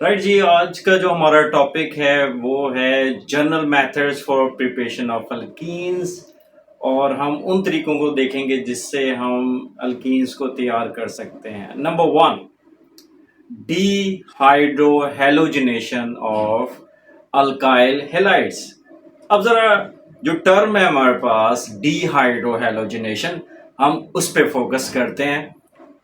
Right जी, आज का जो हमारा टॉपिक है वो है general methods for preparation of alkenes. और हम उन तरीकों को देखेंगे जिससे हम अल्कीन्स को तैयार कर सकते हैं। Number one, dehydrohalogenation of alkyl halides. अब जरा जो टर्म है हमारे पास डीहाइड्रोहेलोजिनेशन, हम उस पर फोकस करते हैं।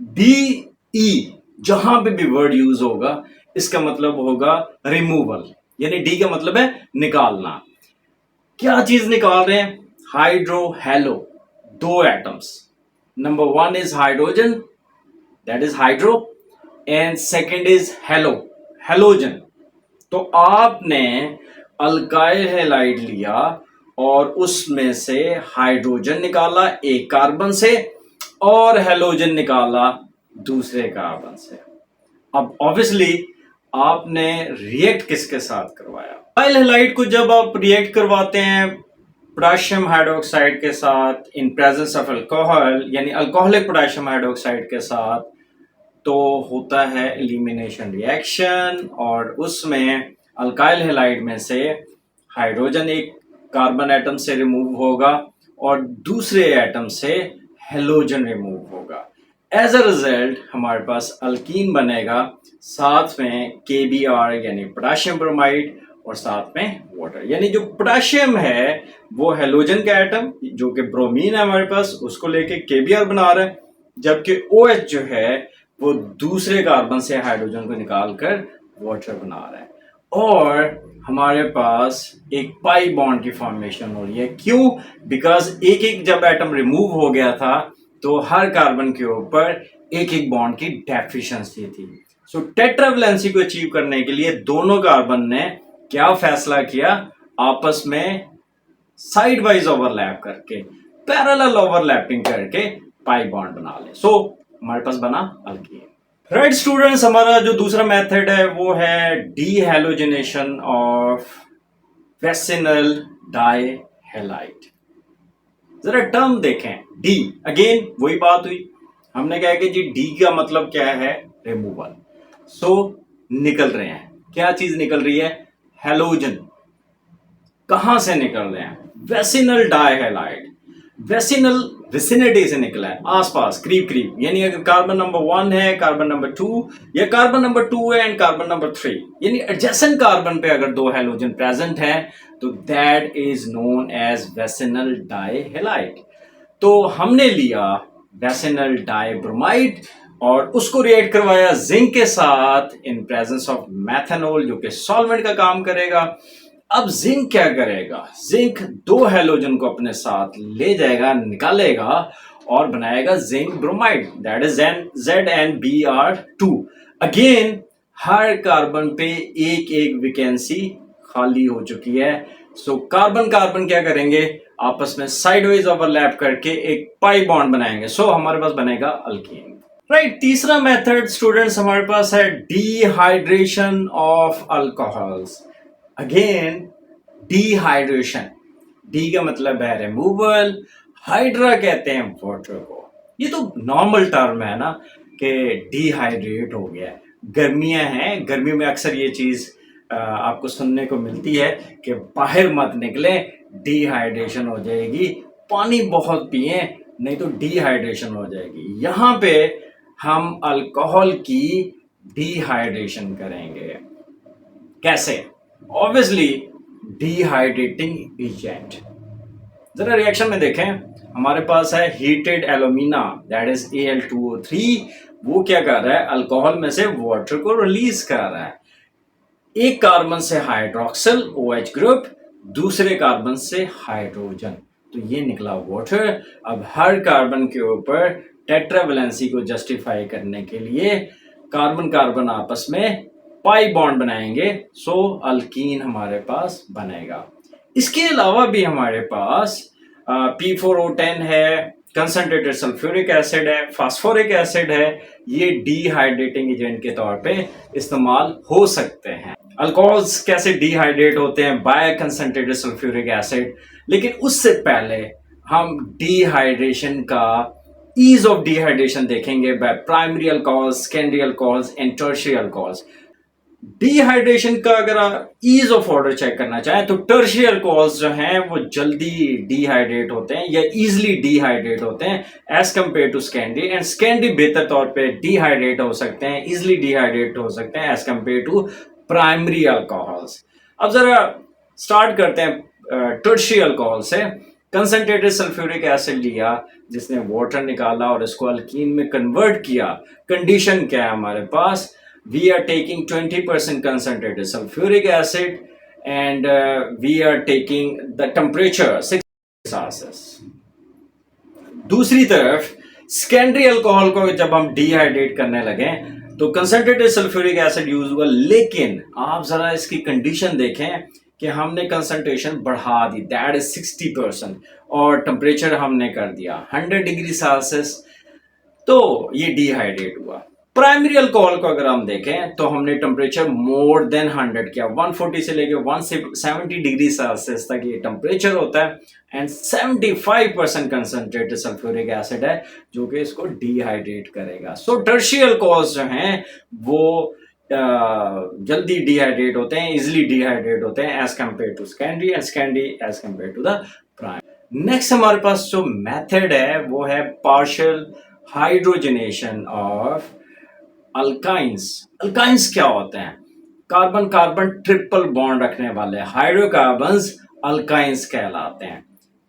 डी ई जहां पे भी वर्ड यूज होगा इसका मतलब होगा रिमूवल, यानी डी का मतलब है निकालना। क्या चीज निकाल रहे हैं? हाइड्रो हेलो, दो atoms. Number one is hydrogen, that is hydro, and second is hello, halogen. तो आपने अल्काइल हैलाइड लिया और उसमें से हाइड्रोजन निकाला एक कार्बन से और हेलोजन निकाला दूसरे कार्बन से। अब ऑब्वियसली आपने रिएक्ट किसके साथ करवाया? अल्काइल हैलाइड को जब आप रिएक्ट करवाते हैं पोटेशियम हाइड्रोक्साइड के साथ इन प्रेजेंस ऑफ अल्कोहल, यानी अल्कोहलिक पोटेशियम हाइड्रोक्साइड के साथ, तो होता है एलिमिनेशन रिएक्शन और उसमें अल्काइल हैलाइड में से हाइड्रोजन एक कार्बन एटम से रिमूव होगा और दूसरे एटम से हेलोजन रिमूव होगा। एज अ रिजल्ट हमारे पास अल्कीन बनेगा, साथ में KBr यानी पोटेशियम ब्रोमाइड और साथ में वाटर। यानी जो पोटेशियम है वो हेलोजन का एटम जो कि ब्रोमीन है हमारे पास उसको लेके KBr बना रहा है, जबकि OH जो है वो दूसरे कार्बन से हाइड्रोजन को निकालकर वाटर बना रहा है। और हमारे पास एक पाई बॉन्ड की फॉर्मेशन हो रही है। क्यों? बिकॉज एक एक जब एटम रिमूव हो गया था तो हर कार्बन के ऊपर एक एक बॉन्ड की डेफिशिएंसी थी। सो टेट्रावैलेंसी को अचीव करने के लिए दोनों कार्बन ने क्या फैसला किया? आपस में साइड वाइज ओवरलैप करके, पैरेलल ओवरलैपिंग करके पाई बॉन्ड बना ले। सो हमारे पास बना अल्कीन। राइट स्टूडेंट्स, हमारा जो दूसरा मेथड है वो है डीहैलोजिनेशन ऑफ वेसिनल डाइहैलाइड। जरा टर्म देखें, डी, अगेन वही बात हुई, हमने कहा कि जी डी का मतलब क्या है? रिमूवल। सो निकल रहे हैं, क्या चीज निकल रही है? हेलोजन। कहां से निकल रहे हैं? वेसिनल डाइहैलाइड। वेसिनल विसिनिटी से निकला है, आसपास, करीब करीब। यानी अगर कार्बन नंबर 1 है, कार्बन नंबर 2 या कार्बन नंबर 2 है एंड कार्बन नंबर 3, यानी एडजेसेंट कार्बन पे अगर दो हेलोजन प्रेजेंट है तो दैट इज नोन एज वेसिनल डाइहैलाइड। तो हमने लिया वेसिनल डाइब्रोमाइड और उसको रिएक्ट करवाया जिंक के साथ इन प्रेजेंस ऑफ मेथनॉल जो कि सॉल्वेंट का काम करेगा। अब जिंक क्या करेगा? जिंक दो हेलोजन को अपने साथ ले जाएगा, निकालेगा और बनाएगा zinc bromide, that is ZnBr2। Again her carbon पे एक एक वैकेंसी खाली हो चुकी है। सो कार्बन कार्बन क्या करेंगे? आपस में साइडवेज ओवरलैप करके एक पाई बॉन्ड बनाएंगे। सो हमारे पास बनेगा अल्कीन। राइट, तीसरा मेथड स्टूडेंट्स हमारे पास है dehydration of alcohols. Again dehydration, D का मतलब है रिमूवल, हाइड्रा कहते हैं वाटर को। ये तो नॉर्मल टर्म है ना कि डिहाइड्रेट हो गया। गर्मियां हैं, गर्मियों में अक्सर ये चीज आपको सुनने को मिलती है कि बाहर मत निकले, डिहाइड्रेशन हो जाएगी, पानी बहुत पिए नहीं तो डिहाइड्रेशन हो जाएगी। यहां पे हम अल्कोहल की डिहाइड्रेशन करेंगे। कैसे? Obviously dehydrating agent. जरा रिएक्शन में देखें, हमारे पास है heated alumina, that is Al2O3। वो क्या कर रहा है? अल्कोहल में से वाटर को रिलीज कर रहा है। एक कार्बन से हाइड्रोक्सिल OH ग्रुप, दूसरे कार्बन से हाइड्रोजन, तो ये निकला वाटर। अब हर कार्बन के ऊपर टेट्रावैलेंसी को जस्टिफाई करने के लिए कार्बन कार्बन आपस में पाई बॉन्ड बनाएंगे। सो अल्कीन हमारे पास बनेगा। इसके अलावा भी हमारे पास P4O10 है, कंसंट्रेटेड सल्फ्यूरिक एसिड है, फास्फोरिक एसिड है। ये डिहाइड्रेटिंग एजेंट के तौर पे इस्तेमाल हो सकते हैं। अल्कोहल्स कैसे डिहाइड्रेट होते हैं? By concentrated sulphuric acid. लेकिन उससे पहले हम डिहाइड्रेशन का ईज ऑफ डिहाइड्रेशन देखेंगे by primary alcohols, secondary alcohols and tertiary alcohols. Dehydration का अगर आप ईज ऑफ ऑर्डर चेक करना चाहें तो टर्शियरी अल्कोहल्स जो हैं वो जल्दी डिहाइड्रेट होते हैं या इजीली डिहाइड्रेट होते हैं as compare to secondary, and secondary बेहतर तौर पे डिहाइड्रेट हो सकते हैं, इजीली डिहाइड्रेट हो सकते हैं as compare to primary alcohols. अब जरा स्टार्ट करते हैं टर्शियरी अल्कोहल से। कंसंट्रेटेड सल्फ्यूरिक एसिड लिया, जिसने वाटर निकाला और इसको अल्कीन में कन्वर्ट किया। कंडीशन क्या है हमारे पास? we are taking 20% concentrated sulfuric acid and we are taking the temperature 6 Celsius। दूसरी तरफ सेकेंडरी अल्कोहल को जब हम डिहाइड्रेट करने लगे तो कंसंट्रेटेड सल्फ्यूरिक एसिड यूज हुआ, लेकिन आप जरा इसकी कंडीशन देखें कि हमने कंसंट्रेशन बढ़ा दी, दैट इज 60%, और टेम्परेचर हमने कर दिया 100 डिग्री सेल्सियस, तो ये डिहाइड्रेट हुआ। प्राइमरी अल्कोहल को अगर हम देखें तो हमने टेम्परेचर मोर देन 100 किया, 140 से लेकर 170 डिग्री सेल्सियस तक ये टेम्परेचर होता है, एंड 75% कंसंट्रेटेड सल्फ्यूरिक एसिड है जो कि इसको डिहाइड्रेट करेगा। सो टर्शियरी अल्कोहल्स जो हैं वो जल्दी डिहाइड्रेट होते हैं, इजिली डिहाइड्रेट होते हैं as compare to secondary, and secondary as compare to the primary. Next हमारे पास जो मेथड है वो है partial hydrogenation of alkynes. Alkynes क्या होते हैं? कार्बन कार्बन ट्रिपल बॉन्ड रखने वाले हाइड्रोकार्बन्स अल्काइंस कहलाते हैं।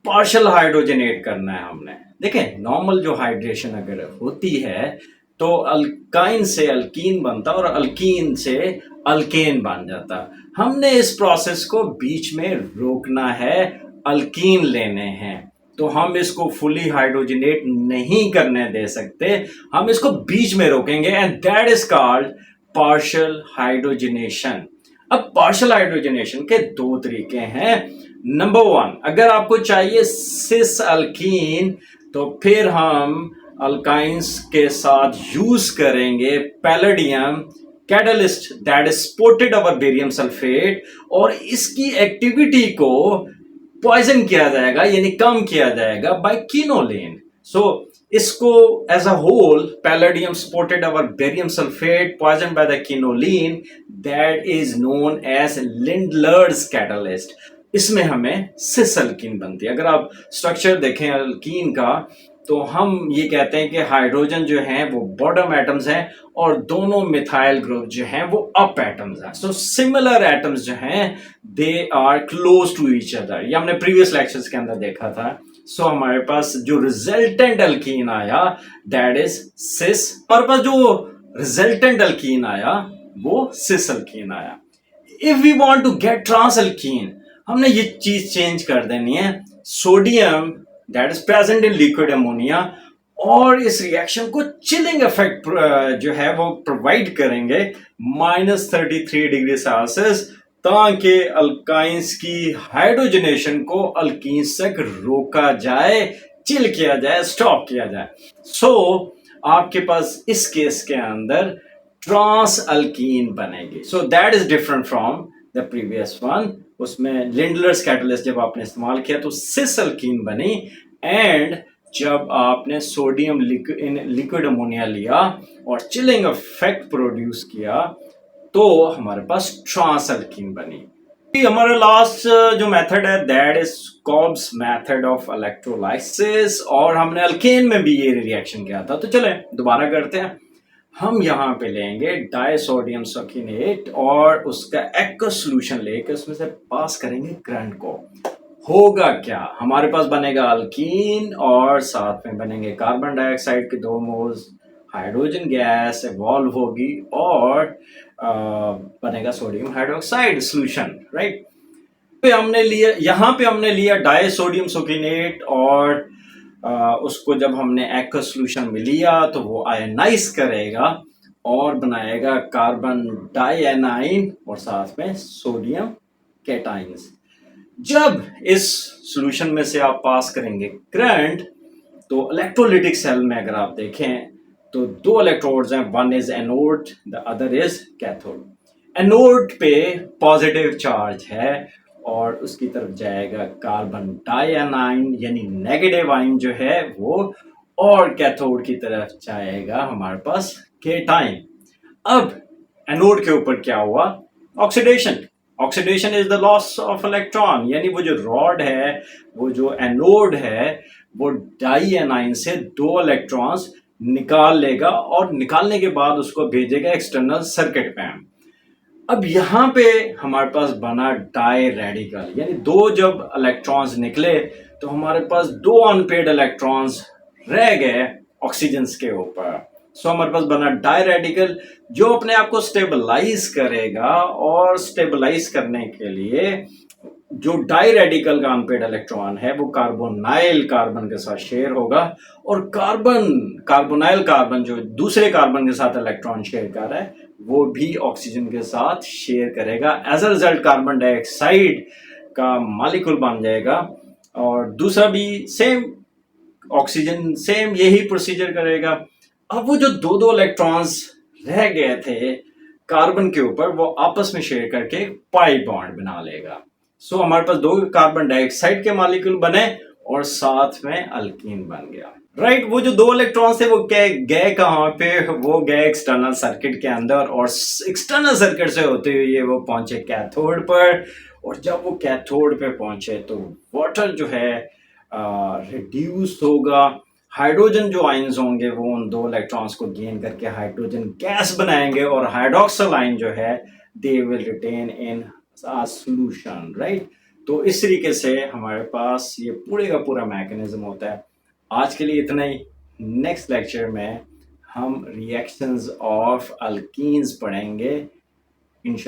पार्शियल हाइड्रोजनेट करना है हमने। देखें, नॉर्मल जो हाइड्रेशन अगर होती है तो अल्काइन से अल्कीन बनता और अल्कीन से अल्केन बन जाता। हमने इस प्रोसेस को बीच में रोकना है, अल्कीन लेने हैं, तो हम इसको फुली हाइड्रोजनेट नहीं करने दे सकते, हम इसको बीच में रोकेंगे, and that is called partial hydrogenation. अब पार्शियल हाइड्रोजनेशन के दो तरीके हैं। नंबर 1, अगर आपको चाहिए सिस अल्कीन तो फिर हम अल्काइंस के साथ यूज करेंगे palladium catalyst, that is supported over barium sulphate, और इसकी एक्टिविटी को पॉइजन किया जाएगा यानी कम किया जाएगा बाय किनोलिन। सो इसको as a whole palladium supported over barium sulphate poison by the quinoline, that is known as Lindlar's catalyst. इसमें हमें सिस अल्कीन बनती है। अगर आप स्ट्रक्चर देखें अल्कीन का तो हम ये कहते हैं कि हाइड्रोजन जो है वो बॉटम एटम्स हैं और दोनों मिथाइल ग्रुप जो हैं वो अप एटम्स हैं। सो सिमिलर एटम्स जो हैं they are close to each other, ये हमने प्रीवियस लेक्चर्स के अंदर देखा था। सो हमारे पास जो रिजल्टेंट अल्कीन आया दैट इज सिस, हमारे पास जो रिजल्टेंट अल्कीन आया वो सिस अल्कीन आया। If we want to get trans alkene, हमने ये चीज चेंज कर देनी है, sodium that is present in liquid ammonia, और इस रिएक्शन को चिलिंग इफेक्ट जो है वो प्रोवाइड करेंगे -33 डिग्री सेल्सियस, ताकि अल्काइंस की हाइड्रोजनेशन को अल्कीन्स तक रोका जाए, चिल किया जाए, स्टॉप किया जाए। सो आपके पास इस केस के अंदर ट्रांस अल्कीन बनेगी। So that is different from the previous one. उसमें लिंडलर्स कैटलिस्ट जब आपने इस्तेमाल किया तो सिस अल्कीन बनी, एंड जब आपने सोडियम लिक्विड अमोनिया लिया और चिलिंग इफेक्ट प्रोड्यूस किया तो हमारे पास ट्रांस अल्कीन बनी। हमारा लास्ट जो मेथड है that is Cobbs method of electrolysis, और हमने अल्केन में भी ये रिएक्शन किया था। तो चले दोबारा करते हैं। हम यहाँ पे लेंगे डाइसोडियम सल्फोनेट और उसका एक्वस सॉल्यूशन लेके उसमें से पास करेंगे करंट को। होगा क्या? हमारे पास बनेगा अल्कीन और साथ में बनेंगे कार्बन डाइऑक्साइड के 2 मोल्स, हाइड्रोजन गैस इवॉल्व होगी और बनेगा सोडियम हाइड्रोक्साइड सॉल्यूशन, राइट। पे हमने लिया, यहाँ पे हमने लिया डाइसोडियम सल्फोनेट और उसको जब हमने एक्वस सॉल्यूशन में लिया तो वो आयनाइज करेगा और बनाएगा कार्बन डाइएनाइन और साथ में सोडियम कैटाइंस। जब इस सॉल्यूशन में से आप पास करेंगे करंट तो इलेक्ट्रोलिटिक सेल में अगर आप देखें तो 2 इलेक्ट्रोड्स हैं, one is anode the other is cathode. Anode पे पॉजिटिव चार्ज है और उसकी तरफ जाएगा कार्बन डाइएनाइन यानी नेगेटिव आइन जो है वो, और कैथोड की तरफ जाएगा हमारे पास केटाइन। अब एनोड के ऊपर क्या हुआ, oxidation. Oxidation is the loss of electron, यानी वो जो रॉड है, वो जो एनोड है, वो डाई एनाइन से 2 इलेक्ट्रॉन्स निकाल लेगा और निकालने के बाद उसको भेजेगा एक्सटर्नल सर्किट में। अब यहाँ पे हमारे पास बना डाई रेडिकल, यानी 2 जब इलेक्ट्रॉन्स निकले तो हमारे पास 2 अनपेड इलेक्ट्रॉन्स रह गए ऑक्सीजन के ऊपर। सो हमारे पास बना डाई रेडिकल जो अपने आप को स्टेबलाइज करेगा, और स्टेबलाइज करने के लिए जो डाई रेडिकल का अनपेड इलेक्ट्रॉन है वो कार्बोनाइल कार्बन के साथ शेयर होगा, और कार्बोनाइल कार्बन जो दूसरे कार्बन के साथ इलेक्ट्रॉन शेयर कर रहा है वो भी ऑक्सीजन के साथ शेयर करेगा। As a result carbon dioxide का मॉलिक्यूल बन जाएगा, और दूसरा भी सेम, ऑक्सीजन सेम यही प्रोसीजर करेगा। अब वो जो 2 इलेक्ट्रॉन्स रह गए थे कार्बन के ऊपर, वो आपस में शेयर करके पाई बॉन्ड बना लेगा। सो हमारे पास 2 कार्बन डाइऑक्साइड के मॉलिक्यूल बने और साथ में अल्कीन बन गया। राइट, वो जो 2 इलेक्ट्रॉन्स थे वो गए कहाँ पे, वो गए एक्सटर्नल सर्किट के अंदर, और एक्सटर्नल सर्किट से होते हुए वो पहुंचे कैथोड पर। और जब वो कैथोड पे पहुंचे तो वाटर जो है रिड्यूस होगा, हाइड्रोजन जो आयंस होंगे वो उन 2 इलेक्ट्रॉन्स को गेन करके हाइड्रोजन गैस बनाएंगे, और हाइड्रोक्सिल आयन जो है they will retain in solution. Right, तो इस तरीके से हमारे पास ये पूरे का पूरा मैकेनिज्म होता है। आज के लिए इतना ही। नेक्स्ट लेक्चर में हम रिएक्शंस ऑफ अल्कीन्स पढ़ेंगे इंशाल्लाह।